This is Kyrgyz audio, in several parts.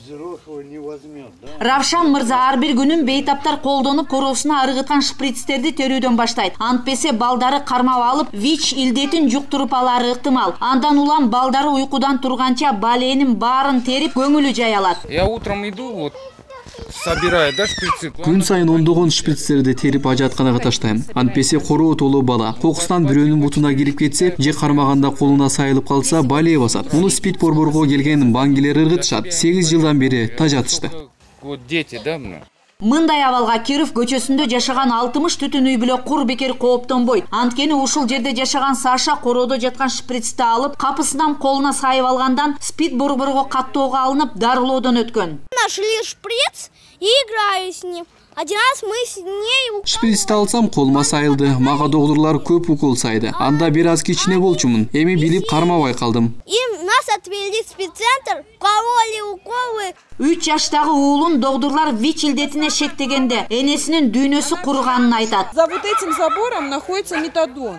взрослого не возьмет, да? Равшан мырза ар бир күнүн бейтаптар колдонуп короосуна ыргыткан шприцтерди төрүүдөн баштайт. Антпесе балдары кармап алып, ВИЧ илдетин жуктуруп алары ыктымал. Андан улам балдары уйкудан турганча баленин баарын терип көңүлү жай алат. Я утром иду, вот собираю, да, шприцы. Күн сайын ондогон шприцтерди терип ажатканага таштайм. Антпесе короо толуу бала кокустан бирөөнүн бутуна кирип кетсе, же кармаганда колуна сайылып калса, балээ басат. Муну спид борборго келген баңгилер ыргытышат. 8 жылдан бери тажатышты. Вот дети, да, Мындай абалга Киров көчөсүндө жашаган 60 түтүн үй бүлө кур бекер кооптонбойт. Анткени ушул жерде жашаган Саша короодо жаткан шприцти алып, капысынан колуна сайып алгандан спид борборго каттоого алынып, дарылоодон өткөн. Нашли шприц и играю с ним. Один раз мы с ней... Шприцти алсам колума сайылды. Мага доктурлар көп укол сайды. Анда бир аз кичине болчумун. Эми билип кармабай калдым. Им нас отвели в спеццентр, кололи уколы. 3 жаштагы уулун доктурлар ВИЧ илдетине шектегенде энесинин дүйнөсү куруганын айтат. За вот этим забором находится метадон.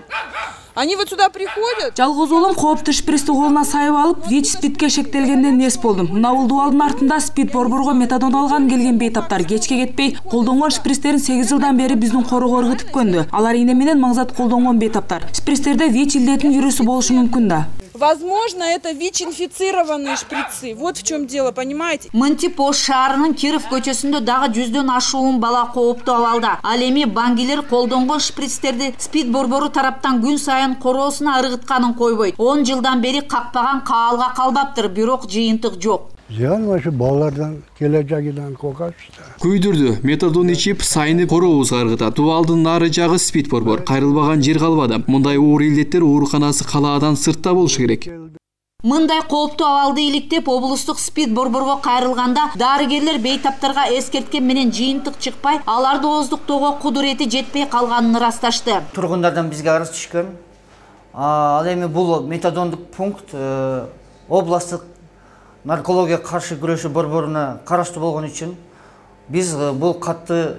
Они вот сюда приходят. Жалгыз уулум кооптуу шприцти колуна сайып алып, ВИЧ спидке шектелгенден нерс болдум. Мына булдубалдын артында спид борборго метадон алган келген бейтаптар кечке кетпей колдонгон шприцтерин 8 жылдан бери биздин короого ыргытып көндү. Алар ийне менен маңзат колдонгон бейтаптар. Шприцтерде ВИЧ илдетинин вирусу болушу мүмкүн да. Возможно, это ВИЧ-инфицированные шприцы. Вот в чем дело, понимаете? Мынтип Ош шаарынын Киров көчөсүндө дагы 100дөн ашуун бала кооптуу абалда. Ал эми баңгилер колдонгон шприцтерди спид борбору тараптан күн сайын короосуна ыргытканын койбойт. 10 жылдан бери какпаган каалга калбаптыр, бирок жыйынтык жок. Зыян ошо балалардан кележагынан кокашты. Күйдүрдү. Метадон ичип сайынып корообузга ыргытат. Тубалдын нары жагы спид борбор. Кайрылбаган жер калбады. Мындай оор илдеттер ооруканасы калаадан сыртта болушу керек. Мындай кооптуу абалды иликтеп, облустук спид борборго кайрылганда дарыгерлер бейтаптарга эскерткен менен жыйынтык чыкпай, аларды ооздуктоого кудурети жетпей калганын ырасташты. Тургундардан бизге арыз түшкөн. Ал эми бул метадондук пункт областтык наркология каршы күрөшүү борборуна караштуу болгон үчүн биз бул катты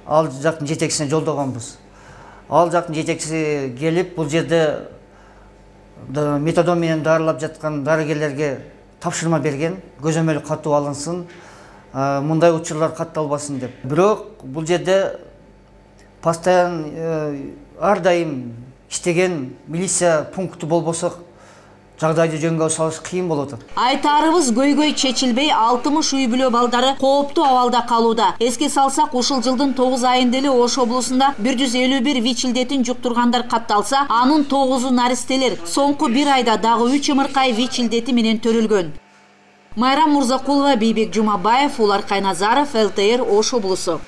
ал жактын жетекчисине жолдогонбуз. Ал жактын жетекчиси келип, бул жерде метадон менен дарылап жаткан дарыгерлерге тапшырма берген, көзөмөл катуу алынсын, мындай учурлар катталбасын деп. Бирок бул жерде постоянно ар дайым иштеген милиция пункту болбосо жагдайды жөнгө салыш кыйын болот. Айтарыбыз көйгөй чечилбей 60 үй бүлө балдары кооптуу абалда калууда. Эске салсак, ушул жылдын 9 айында эле Ош облусунда 151 ВИЧ илдетин жуктургандар катталса, анын 9-у наристелер. Соңку 1 айда дагы 3 ымыркай ВИЧ илдети менен төрөлгөн. Майрам Мурзакулова, Бейбек Жумабаев, Улар Кайназаров, ЛТР, Ош облусу.